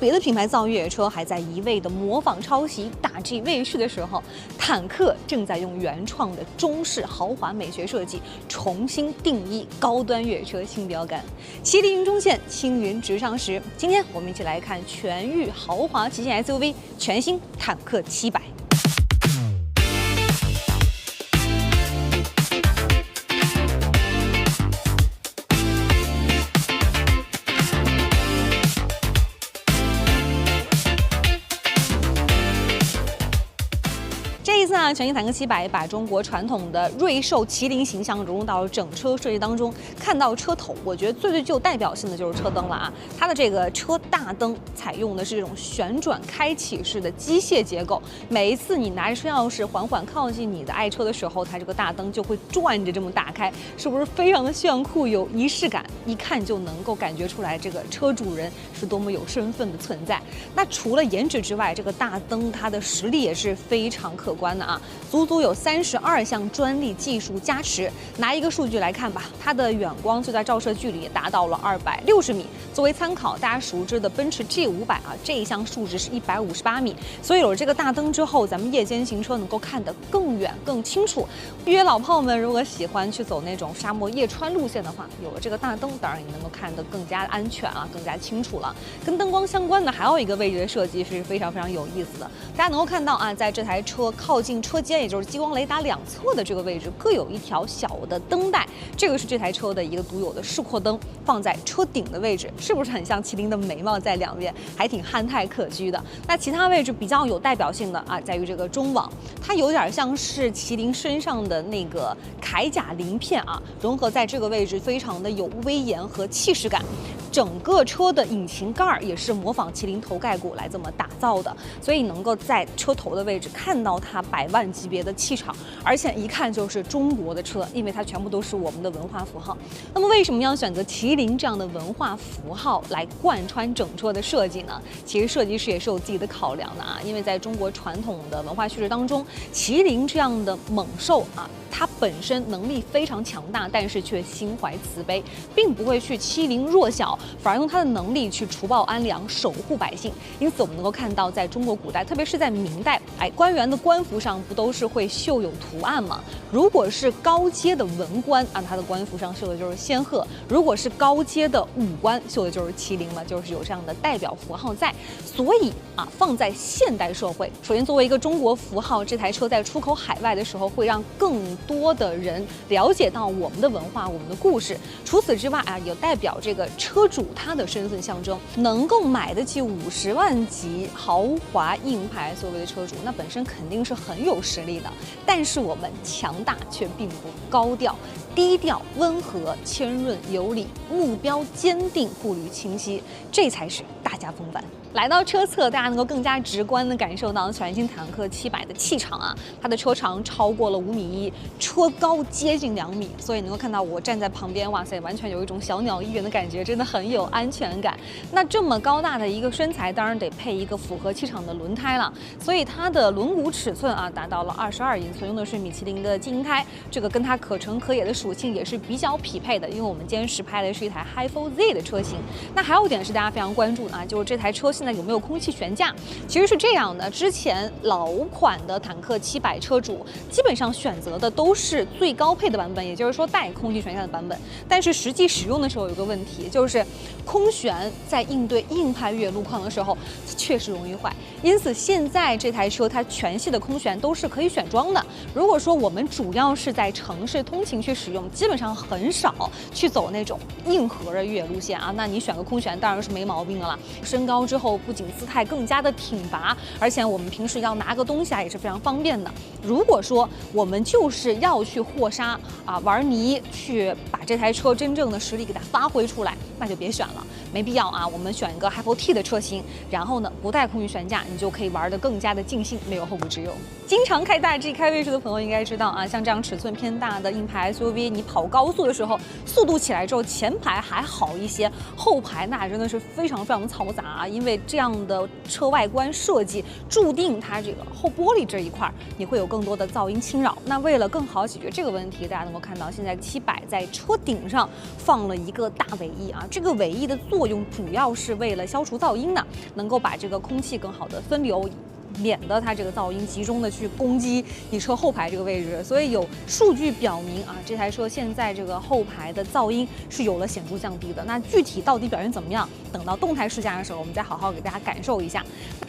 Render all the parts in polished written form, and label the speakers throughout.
Speaker 1: 別的品牌造越野車還在一味的模仿抄襲大 G 衛士的時候，坦克正在用原創的中式豪华美學設計重新定義高端越野車新標杆。麒麟雲中線，青雲直上時。今天我們一起來看全域豪華旗艦 SUV 全新坦克700。这一次啊，全新坦克700把中国傳統的瑞獸麒麟形象融入到了整車設計當中。看到車頭，我覺得最具有代表性的就是車燈了啊！它的這個車大燈採用的是這種旋轉開啟式的機械結構，每一次你拿着車鑰匙緩緩靠近你的愛車的時候，它這個大燈就會轉着這麼打開，是不是非常的炫酷有儀式感？一看就能夠感覺出來這個車主人是多麼有身份的存在。那除了顏值之外，這個大燈它的實力也是非常可觀的啊，足足有32項專利技術加持。拿一個數据來看吧，它的遠光最大照射距离也達到了260米。作為參考，大家熟知的奔馳 G500啊，這一項數值是158米。所以有了這個大燈之後，咱們夜間行車能夠看得更遠、更清楚。越野老炮們如果喜歡去走那種沙漠夜穿路線的話，有了這個大燈，當然也能夠看得更加安全啊，更加清楚了。跟燈光相關的還有一個位置的設計是非常非常有意思的。大家能夠看到啊，在這台車靠近車肩，也就是激光雷達兩側的這個位置，各有一條小的燈帶，這個是這台車的一個獨有的示廓燈，放在車頂的位置，是不是很像麒麟的眉毛在兩邊，還挺憨態可掬的？那其他位置比較有代表性的啊，在於這個中網，它有點像是麒麟身上的那個鎧甲鳞片啊，融合在這個位置，非常的有威嚴和氣勢感。整個車的引擎蓋也是模仿麒麟頭蓋骨來這麼打造的，所以能夠在車頭的位置看到它100萬級別的氣場，而且一看就是中國的車，因為它全部都是我們的文化符號。那麼為什麼要選擇麒麟這樣的文化符號來貫穿整車的設計呢？其實設計師也是有自己的考量的啊，因為在中國傳統的文化敘事當中，麒麟這樣的猛獸啊，它本身能力非常強大，但是卻心懷慈悲，並不會去欺凌弱小，反而用它的能力去除暴安良，守護百姓。因此我们能夠看到，在中國古代，特別是在明代，官員的官服上不都是會繡有圖案嗎？如果是高階的文官啊，他的官服上繡的就是仙鶴；如果是高階的武官，繡的就是麒麟嘛，就是有這樣的代表符號在。所以啊，放在現代社會，首先作為一個中國符號，這台車在出口海外的時候，會讓更多的人了解到我們的文化、我們的故事。除此之外啊，也代表這個車主他的身份象徵，能夠買得起50萬級豪華硬派所謂的車主，那本身肯定是很有實力的。但是我們強大卻並不高調，低調、溫和、謙潤、有禮，目標堅定，步履清晰，這才是大家風範。來到車側，大家能夠更加直觀地感受到全新坦克700的氣場啊！它的車長超過了5.1米，車高接近2米，所以能夠看到我站在旁邊，哇塞，完全有一種小鳥依人的感覺，真的很有安全感。那這麼高大的一個身材，當然得配一個符合氣場的輪胎了，所以它的輪毂尺寸啊達到了22英寸，用的是米其林的精英胎，這個跟它可乘可野的屬性也是比較匹配的，因為我們今天實拍的是一台 HiFo Z 的車型。那還有一點是大家非常關注的啊，就是這台車現在有沒有空氣懸架？其實是這樣的，之前老款的坦克700車主基本上選擇的都是最高配的版本，也就是說帶空氣懸架的版本。但是實際使用的時候有個問題，就是空懸在應對硬派越野路況的時候確實容易壞。因此現在這台車它全系的空懸都是可以選裝的。如果說我們主要是在城市通勤去使用，基本上很少去走那種硬核的越野路線啊，那你選個空懸當然是沒毛病的了。升高之後不僅姿態更加的挺拔，而且我們平時要拿個東西啊也是非常方便的。如果說我們就是要去和沙啊玩泥，去把這台車真正的實力給它發揮出來，那就別選了，沒必要啊。我們選一個 HiFo T 的車型，然後呢不帶空氣懸架，你就可以玩得更加的盡興，沒有後顧之憂。經常開大 G 開衛士的朋友應該知道啊，像這樣尺寸偏大的硬派 SUV，你跑高速的時候，速度起來之後前排還好一些，後排那真的是非常非常嘈雜啊，因为这樣的車外觀設計注定它這個後玻璃這一塊你會有更多的噪音侵擾。那為了更好解決這個問題，大家能夠看到現在700在車頂上放了一個大尾翼啊，這個尾翼的作用主要是為了消除噪音的，能夠把這個空氣更好的分流，免得它這個噪音集中的去攻擊你車後排這個位置。所以有數據表明啊，這台車現在這個後排的噪音是有了顯著降低的。那具體到底表現怎麼樣？等到動態試駕的時候，我們再好好給大家感受一下。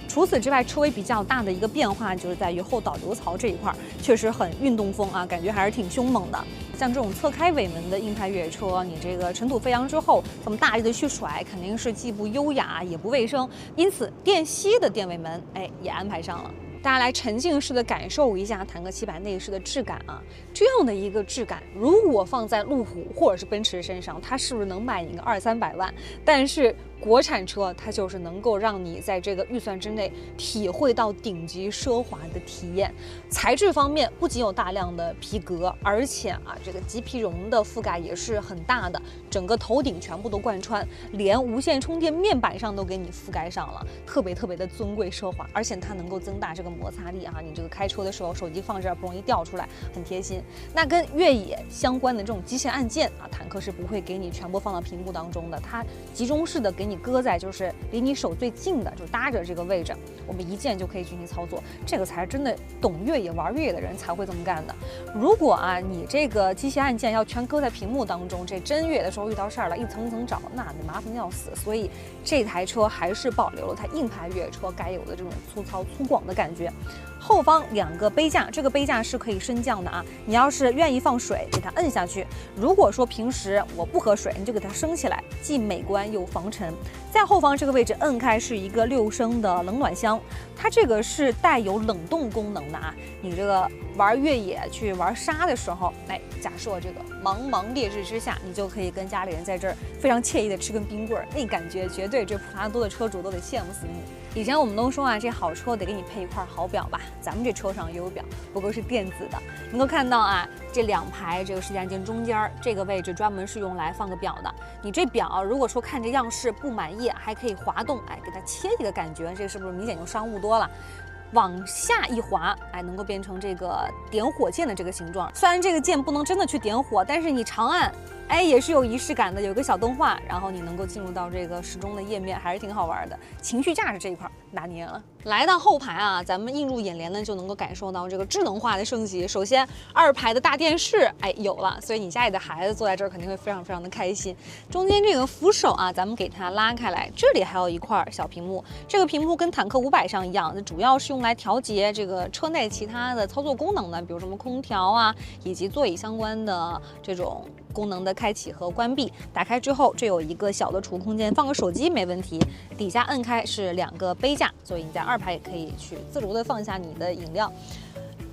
Speaker 1: 除此之外，車尾比較大的一個變化就是在於後導流槽這一塊，確實很運動風啊，感覺還是挺兇猛的。像這種側開尾門的硬派越野車，你這個塵土飛揚之後這麼大力的去甩，肯定是既不優雅也不衛生。因此，電吸的電尾門，也安排上了。大家來沉浸式的感受一下坦克700內飾的質感啊，這樣的一個質感，如果放在路虎或者是奔馳身上，它是不是能賣你個200-300萬？但是國產車它就是能夠讓你在這個預算之內體會到頂級奢華的體驗。材質方面不僅有大量的皮革，而且啊這個麂皮絨的覆蓋也是很大的，整個頭頂全部都貫穿，連無線充電面板上都給你覆蓋上了，特別的尊貴奢華，而且它能夠增大這個摩擦力啊，你這個開車的時候手機放這兒不容易掉出來，很貼心。那跟越野相關的這種機械按鍵啊，坦克是不會給你全部放到屏幕當中的，它集中式的給你擱在就是離你手最近的，就搭着這個位置，我們一鍵就可以進行操作。這個才是真的懂越野玩越野的人才會這麼幹的。如果啊你這個機械按鍵要全擱在屏幕當中，這真越野的時候遇到事兒了，一層一層找，那你麻煩要死。所以這台車還是保留了它硬派越野車該有的這種粗糙粗獷的感覺。後方2個杯架，這個杯架是可以升降的啊。你要是願意放水，給它摁下去；如果說平時我不喝水，你就給它升起來，既美觀又防塵。在後方這個位置摁開是一個6升的冷暖箱，它這個是帶有冷凍功能的啊。你這個玩越野去玩沙的時候，假設這個茫茫烈日之下，你就可以跟家裡人在這兒非常愜意的吃根冰棍兒，那感覺絕對這普拉多的車主都得羨慕死你。以前我們都說啊，這好車得給你配一塊好表吧，咱們這車上也有表，不過是電子的。能夠看到啊，這2排這個視界按鍵中間這個位置專門是用來放個表的。你這表如果說看這樣式不滿意，還可以滑動，給它切一個感覺，這是不是明顯就商務多了？往下一滑，能夠變成這個點火鍵的這個形狀。雖然這個鍵不能真的去點火，但是你長按，也是有儀式感的，有個小燈畫，然後你能夠進入到這個時鐘的頁面，還是挺好玩的。情緒價值這一塊拿捏了。來到後排啊，咱們映入眼簾呢，就能夠感受到這個智能化的升級。首先，2排的大電視，有了，所以你家裡的孩子坐在這兒肯定會非常的開心。中間這個扶手啊，咱們給它拉開來，這裡還有一塊小屏幕。這個屏幕跟坦克500上一樣，主要是用來調節這個車內其他的操作功能的，比如什麼空調啊，以及座椅相關的這種功能的開啟和關閉。打開之後，這有一個小的儲物空間，放個手機沒問題。底下摁開是2個杯架，所以你在2排也可以去自如的放下你的飲料。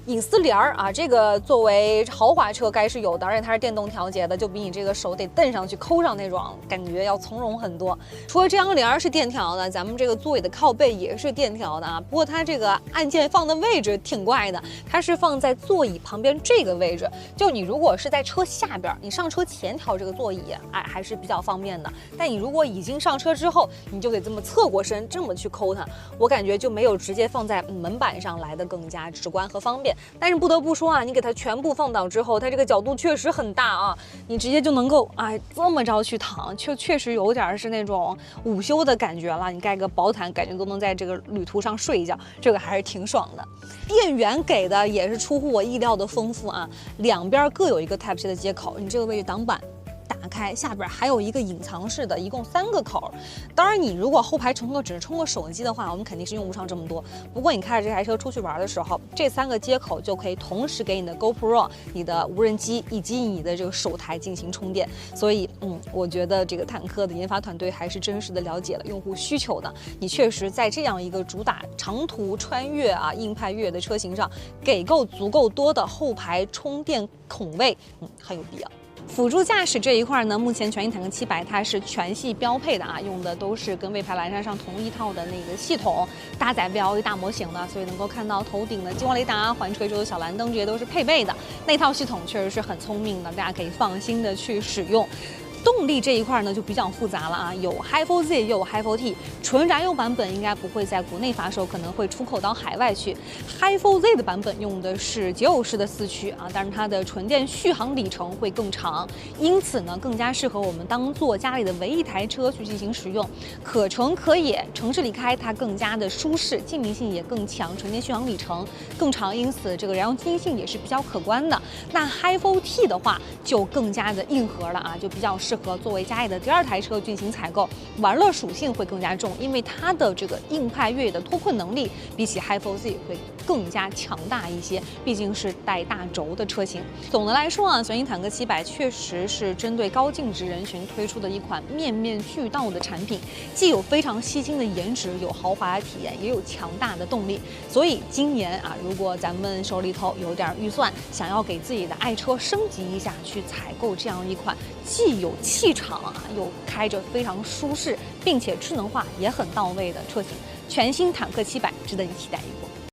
Speaker 1: 隱私簾兒啊，這個作為豪華車該是有的，而且它是電動調節的，就比你這個手得蹬上去摳上那種感覺要從容很多。除了這張簾兒是電調的，咱們這個座椅的靠背也是電調的啊。不過它這個按鍵放的位置挺怪的，它是放在座椅旁邊這個位置。就你如果是在車下邊，你上車前調這個座椅，還是比較方便的。但你如果已經上車之後，你就得這麼側過身，這麼去摳它，我感覺就沒有直接放在門板上來的更加直觀和方便。但是不得不說啊，你給它全部放倒之後，它這個角度確實很大啊，你直接就能夠這麼着去躺，確實有點是那種午休的感覺了。你蓋個薄毯，感覺都能在這個旅途上睡一覺，這個還是挺爽的。電源給的也是出乎我意料的豐富啊，兩邊各有一個 Type-C 的接口，你這個位置擋板打開，下邊還有一個隱藏式的，一共3個口。當然，你如果後排乘客只是充個手機的話，我們肯定是用不上這麼多。不過你開着這台車出去玩的時候，這3個接口就可以同時給你的 GoPro、你的無人機以及你的這個手台進行充電。所以，我覺得這個坦克的研發團隊還是真實的了解了用戶需求的。你確實在這樣一個主打長途穿越硬派越野的車型上，給夠足夠多的後排充電孔位，很有必要。輔助駕駛這一塊呢，目前全新坦克700它是全系標配的用的都是跟魏牌藍山上同一套的那個系統，搭載 VLA 大模型的，所以能夠看到頭頂的激光雷達、環垂直的小藍燈，這些都是配備的。那套系統確實是很聰明的，大家可以放心的去使用。動力这一塊呢就比較複雜了啊，有 Hi4Z 又有 Hi4T， 純燃油版本應該不會在國內發售，可能會出口到海外去。Hi4Z 的版本用的是990式的4驅啊，但是它的純電續航里程會更長，因此呢更加適合我們當做家裡的唯一台車去進行使用，可乘可野，城市裡開它更加的舒適，靜謐性也更強，純電續航里程更長，因此這個燃油經濟性也是比較可觀的。那 Hi4T 的話就更加的硬核了啊，就比較適合作為家裡的第2台車進行採購，玩樂屬性會更加重，因為它的這個硬派越野的脫困能力比起 Hi4Z 會更加強大一些，畢竟是帶大軸的車型。總的來說啊，全新坦克700確實是針對高淨值人群推出的一款面面俱到的產品，既有非常吸睛的顏值，有豪華的體驗，也有強大的動力。所以今年啊，如果咱們手裡頭有點預算，想要給自己的愛車升級一下，去採購這樣一款既有氣場啊，又開着非常舒適，並且智能化也很到位的車型，全新坦克700值得你期待一波。